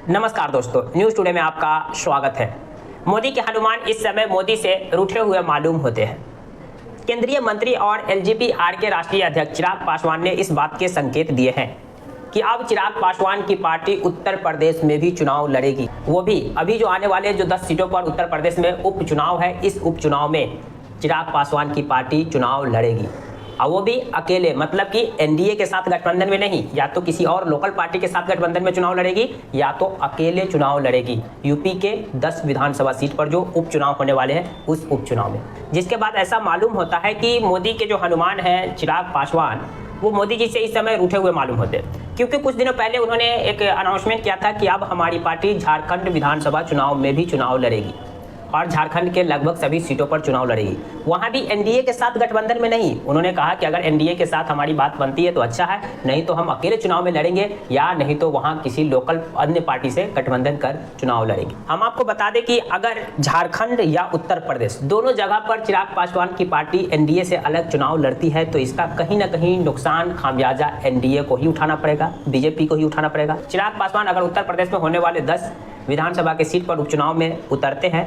नमस्कार दोस्तों, news today में आपका स्वागत है। मोदी के हनुमान इस समय मोदी से रूठे हुए मालूम होते हैं। केंद्रीय मंत्री और एलजेपी के राष्ट्रीय अध्यक्ष चिराग पासवान ने इस बात के संकेत दिए हैं कि अब चिराग पासवान की पार्टी उत्तर प्रदेश में भी चुनाव लड़ेगी। वो भी अभी जो आने वाले जो 10 सीटों पर उत्तर प्रदेश में उपचुनाव है, इस उपचुनाव में चिराग पासवान की पार्टी चुनाव लड़ेगी और वो भी अकेले, मतलब कि एनडीए के साथ गठबंधन में नहीं, या तो किसी और लोकल पार्टी के साथ गठबंधन में चुनाव लड़ेगी या तो अकेले चुनाव लड़ेगी यूपी के 10 विधानसभा सीट पर जो उपचुनाव होने वाले हैं उस उपचुनाव में। जिसके बाद ऐसा मालूम होता है कि मोदी के जो हनुमान हैं चिराग पासवान, वो मोदी जी से इस समय रूठे हुए मालूम होते हैं, क्योंकि कुछ दिनों पहले उन्होंने एक अनाउंसमेंट किया था कि अब हमारी पार्टी झारखंड विधानसभा चुनाव में भी चुनाव लड़ेगी और झारखंड के लगभग सभी सीटों पर चुनाव लड़ेगी। वहां भी एनडीए के साथ गठबंधन में नहीं। उन्होंने कहा कि अगर एनडीए के साथ हमारी बात बनती है तो अच्छा है, नहीं तो हम अकेले चुनाव में लड़ेंगे या नहीं तो वहां किसी लोकल अन्य पार्टी से गठबंधन कर चुनाव लड़ेंगे। हम आपको बता दें कि अगर झारखंड या उत्तर प्रदेश दोनों जगह पर चिराग पासवान की पार्टी एनडीए से अलग चुनाव लड़ती है तो इसका कहीं ना कहीं नुकसान, खामियाजा एनडीए को ही उठाना पड़ेगा, बीजेपी को ही उठाना पड़ेगा। चिराग पासवान अगर उत्तर प्रदेश में होने वाले 10 विधानसभा के सीट पर उपचुनाव में उतरते हैं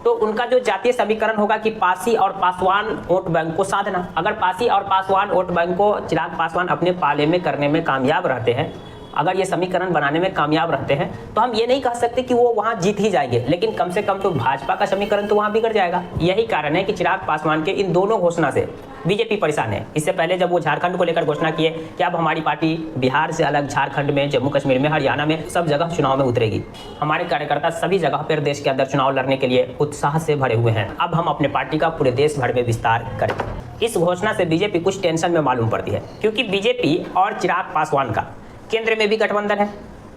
तो उनका जो जातीय समीकरण होगा कि पासी और पासवान वोट बैंक को साधना। अगर पासी और पासवान वोट बैंक को चिराग पासवान अपने पाले में करने में कामयाब रहते हैं, अगर ये समीकरण बनाने में कामयाब रहते हैं, तो हम ये नहीं कह सकते कि वो वहाँ जीत ही जाएंगे, लेकिन कम से कम तो भाजपा का समीकरण तो वहाँ बिगड़ जाएगा। यही कारण है कि चिराग पासवान के इन दोनों घोषणा से बीजेपी परेशान है। इससे पहले जब वो झारखंड को लेकर घोषणा किए कि अब हमारी पार्टी बिहार से अलग झारखंड में, जम्मू कश्मीर में, हरियाणा में सब जगह चुनाव में उतरेगी। हमारे कार्यकर्ता सभी जगह पर देश के अंदर चुनाव लड़ने के लिए उत्साह से भरे हुए हैं। अब हम अपने पार्टी का पूरे देश भर में विस्तार करेंगे। इस घोषणा से बीजेपी कुछ टेंशन में मालूम पड़ती है, क्योंकि बीजेपी और चिराग पासवान का केंद्र में भी गठबंधन है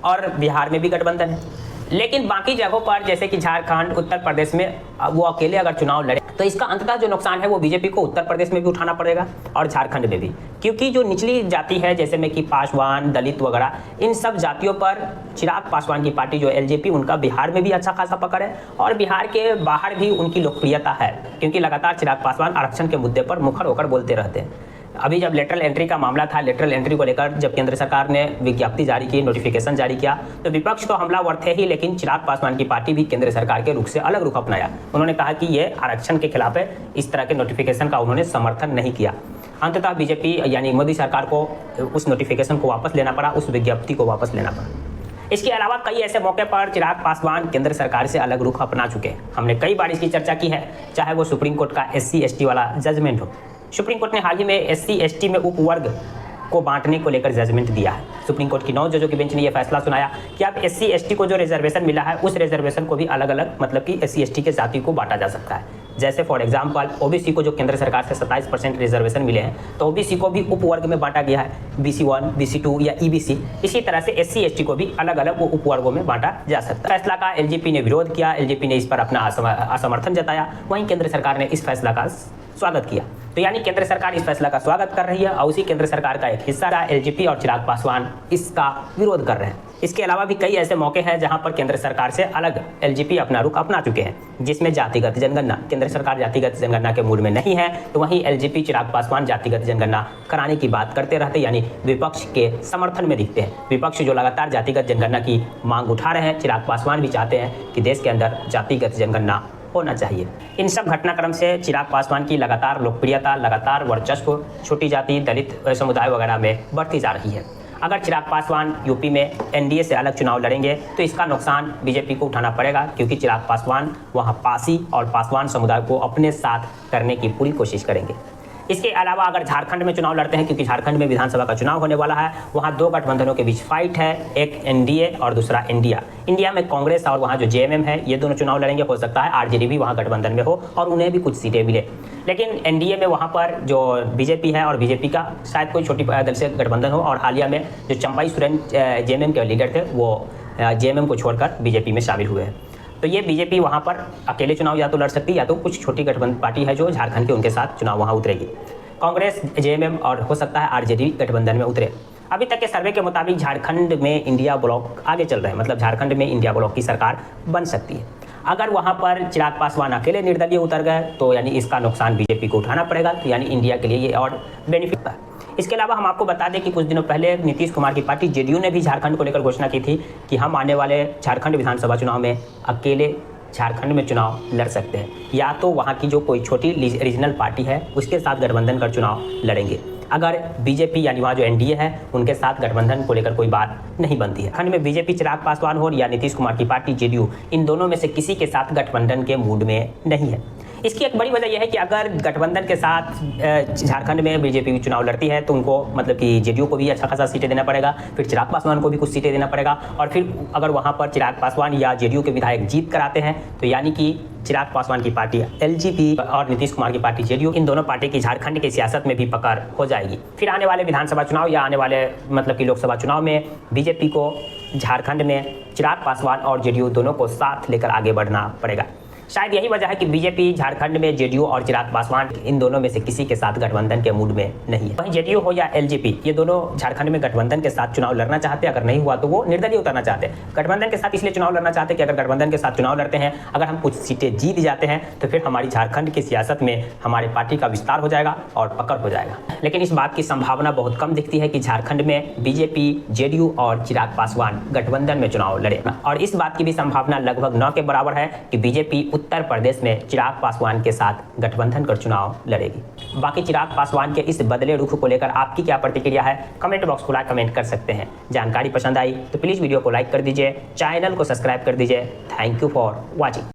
और बिहार में भी गठबंधन है, लेकिन बाकी जगहों पर जैसे कि झारखंड, उत्तर प्रदेश में वो अकेले अगर चुनाव लड़े तो इसका अंततः जो नुकसान है वो बीजेपी को उत्तर प्रदेश में भी उठाना पड़ेगा और झारखंड में भी, क्योंकि जो निचली जाति है जैसे में कि पासवान, दलित वगैरह, इन सब जातियों पर चिराग पासवान की पार्टी जो एलजेपी, उनका बिहार में भी अच्छा खासा पकड़ है और बिहार के बाहर भी उनकी लोकप्रियता है, क्योंकि लगातार चिराग पासवान आरक्षण के मुद्दे पर मुखर होकर बोलते रहते हैं। अभी जब लेटरल एंट्री का मामला था, लेटरल एंट्री को लेकर जब केंद्र सरकार ने विज्ञप्ति जारी की, नोटिफिकेशन जारी किया, तो विपक्ष तो हमलावर थे ही, लेकिन चिराग पासवान की पार्टी भी केंद्र सरकार के रुख से अलग रुख अपनाया। उन्होंने कहा कि ये आरक्षण के खिलाफ है, इस तरह के नोटिफिकेशन का उन्होंने समर्थन नहीं किया। अंततः बीजेपी यानी मोदी सरकार को उस नोटिफिकेशन को वापस लेना पड़ा, उस विज्ञप्ति को वापस लेना पड़ा। इसके अलावा कई ऐसे मौके पर चिराग पासवान केंद्र सरकार से अलग रुख अपना चुके हैं। हमने कई बार इसकी चर्चा की है, चाहे वो सुप्रीम कोर्ट का SC/ST वाला जजमेंट हो। सुप्रीम कोर्ट ने हाल ही में SC/ST में उपवर्ग को बांटने को लेकर जजमेंट दिया है। सुप्रीम कोर्ट की 9 जजों की बेंच ने यह फैसला सुनाया कि अब SC/ST को जो रिजर्वेशन मिला है उस रिजर्वेशन को भी अलग अलग, मतलब कि SC/ST के जाति को बांटा जा सकता है। जैसे फॉर एग्जांपल OBC को जो केंद्र सरकार से 27% रिजर्वेशन मिले हैं, तो OBC को भी उपवर्ग में बांटा गया है, BC1, BC2 या EBC। इसी तरह से SC/ST को भी अलग अलग वो उपवर्गों में बांटा जा सकता है। फैसला का एलजेपी ने विरोध किया, एलजेपी ने इस पर अपना असमर्थन जताया, वहीं केंद्र सरकार ने इस फैसला का स्वागत किया। तो यानी केंद्र सरकार इस फैसला का स्वागत कर रही है और उसी केंद्र सरकार का एक हिस्सा रहा एलजेपी और चिराग पासवान इसका विरोध कर रहे हैं। इसके अलावा भी कई ऐसे मौके हैं जहां पर केंद्र सरकार से अलग एलजेपी अपना रुख अपना चुके हैं, जिसमें जातिगत जनगणना। केंद्र सरकार जातिगत जनगणना के मूड में नहीं है, तो वहीं एलजेपी चिराग पासवान जातिगत जनगणना कराने की बात करते रहते, यानी विपक्ष के समर्थन में दिखते हैं। विपक्ष जो लगातार जातिगत जनगणना की मांग उठा रहे हैं, चिराग पासवान भी चाहते हैं कि देश के अंदर जातिगत जनगणना होना चाहिए। इन सब घटनाक्रम से चिराग पासवान की लगातार लोकप्रियता, लगातार वर्चस्व छोटी जाति, दलित समुदाय वगैरह में बढ़ती जा रही है। अगर चिराग पासवान यूपी में एनडीए से अलग चुनाव लड़ेंगे तो इसका नुकसान बीजेपी को उठाना पड़ेगा, क्योंकि चिराग पासवान वहां पासी और पासवान समुदाय को अपने साथ करने की पूरी कोशिश करेंगे। इसके अलावा अगर झारखंड में चुनाव लड़ते हैं, क्योंकि झारखंड में विधानसभा का चुनाव होने वाला है, वहाँ 2 गठबंधनों के बीच फाइट है, एक एनडीए और दूसरा इंडिया। इंडिया में कांग्रेस और वहाँ जो जेएमएम है, ये दोनों चुनाव लड़ेंगे। हो सकता है आरजेडी भी वहाँ गठबंधन में हो और उन्हें भी कुछ सीटें मिले, लेकिन एनडीए में वहाँ पर जो बीजेपी है और बीजेपी का शायद कोई छोटी दल से गठबंधन हो। और हालिया में जो चंपाई सोरेन जेएमएम के लीडर थे, वो जेएमएम को छोड़कर बीजेपी में शामिल हुए हैं। तो ये बीजेपी वहाँ पर अकेले चुनाव या तो लड़ सकती है या तो कुछ छोटी गठबंधन पार्टी है जो झारखंड के, उनके साथ चुनाव वहाँ उतरेगी। कांग्रेस, जेएमएम और हो सकता है आरजेडी गठबंधन में उतरे। अभी तक के सर्वे के मुताबिक झारखंड में इंडिया ब्लॉक आगे चल रहे हैं, मतलब झारखंड में इंडिया ब्लॉक की सरकार बन सकती है। अगर वहाँ पर चिराग पासवान अकेले निर्दलीय उतर गए तो यानी इसका नुकसान बीजेपी को उठाना पड़ेगा, तो यानी इंडिया के लिए ये और बेनिफिट है। इसके अलावा हम आपको बता दें कि कुछ दिनों पहले नीतीश कुमार की पार्टी जेडीयू ने भी झारखंड को लेकर घोषणा की थी कि हम आने वाले झारखंड विधानसभा चुनाव में अकेले झारखंड में चुनाव लड़ सकते हैं, या तो वहाँ की जो कोई छोटी रीजनल पार्टी है उसके साथ गठबंधन कर चुनाव लड़ेंगे। अगर बीजेपी यानी वहाँ जो एनडीए है उनके साथ गठबंधन को लेकर कोई बात नहीं बनती है। खंड में बीजेपी चिराग पासवान हो या नीतीश कुमार की पार्टी जेडीयू, इन दोनों में से किसी के साथ गठबंधन के मूड में नहीं है। इसकी एक बड़ी वजह यह है कि अगर गठबंधन के साथ झारखंड में बीजेपी चुनाव लड़ती है तो उनको मतलब कि जेडीयू को भी अच्छा खासा सीटें देना पड़ेगा, फिर चिराग पासवान को भी कुछ सीटें देना पड़ेगा, और फिर अगर वहाँ पर चिराग पासवान या जेडीयू के विधायक जीत कर आते हैं तो यानी कि चिराग पासवान की पार्टी एलजेपी और नीतीश कुमार की पार्टी जेडीयू, इन दोनों पार्टी की झारखंड की सियासत में भी पकड़ हो जाएगी। फिर आने वाले विधानसभा चुनाव या आने वाले मतलब कि लोकसभा चुनाव में बीजेपी को झारखंड में चिराग पासवान और जेडीयू दोनों को साथ लेकर आगे बढ़ना पड़ेगा। शायद यही वजह है कि बीजेपी झारखंड में जेडीयू और चिराग पासवान इन दोनों में से किसी के साथ गठबंधन के मूड में नहीं है। वहीं जेडीयू हो या एलजेपी, ये दोनों झारखंड में गठबंधन के साथ चुनाव लड़ना चाहते हैं। अगर नहीं हुआ तो वो निर्दलीय उतरना चाहते हैं। गठबंधन के साथ इसलिए चुनाव लड़ना चाहते हैं कि अगर गठबंधन के साथ चुनाव लड़ते हैं, अगर हम कुछ सीटें जीत जाते हैं तो फिर हमारी झारखंड की सियासत में हमारी पार्टी का विस्तार हो जाएगा और पकड़ हो जाएगा। लेकिन इस बात की संभावना बहुत कम दिखती है कि झारखंड में बीजेपी, जेडीयू और चिराग पासवान गठबंधन में चुनाव लड़े, और इस बात की भी संभावना लगभग 9 के बराबर है कि बीजेपी उत्तर प्रदेश में चिराग पासवान के साथ गठबंधन कर चुनाव लड़ेगी। बाकी चिराग पासवान के इस बदले रुख को लेकर आपकी क्या प्रतिक्रिया है, कमेंट बॉक्स खुला कमेंट कर सकते हैं। जानकारी पसंद आई तो प्लीज़ वीडियो को लाइक कर दीजिए, चैनल को सब्सक्राइब कर दीजिए। Thank you for watching.